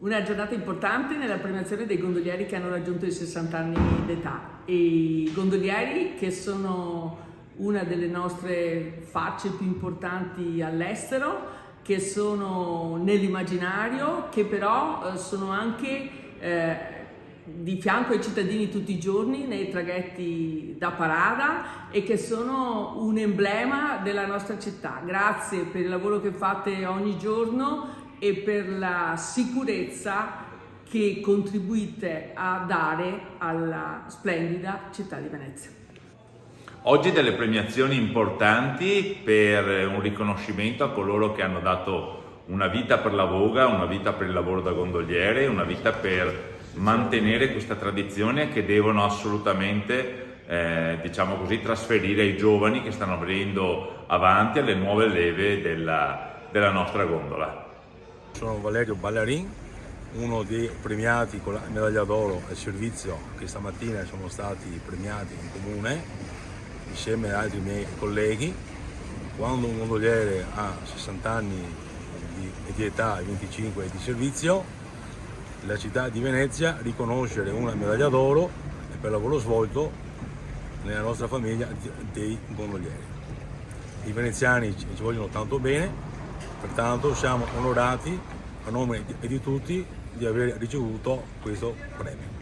Una giornata importante nella premiazione dei gondolieri che hanno raggiunto i 60 anni d'età, e i gondolieri che sono una delle nostre facce più importanti all'estero, che sono nell'immaginario, che però sono anche di fianco ai cittadini tutti i giorni nei traghetti da parada e che sono un emblema della nostra città. Grazie per il lavoro che fate ogni giorno e per la sicurezza che contribuite a dare alla splendida città di Venezia. Oggi delle premiazioni importanti per un riconoscimento a coloro che hanno dato una vita per la voga, una vita per il lavoro da gondoliere, una vita per mantenere questa tradizione che devono assolutamente, diciamo così, trasferire ai giovani che stanno venendo avanti alle nuove leve della nostra gondola. Sono Valerio Ballarin, uno dei premiati con la medaglia d'oro al servizio che stamattina sono stati premiati in comune insieme ad altri miei colleghi. Quando un gondoliere ha 60 anni di età e 25 di servizio, la città di Venezia riconoscere una medaglia d'oro per il lavoro svolto nella nostra famiglia dei gondolieri. I veneziani ci vogliono tanto bene, pertanto siamo onorati a nome di tutti di aver ricevuto questo premio.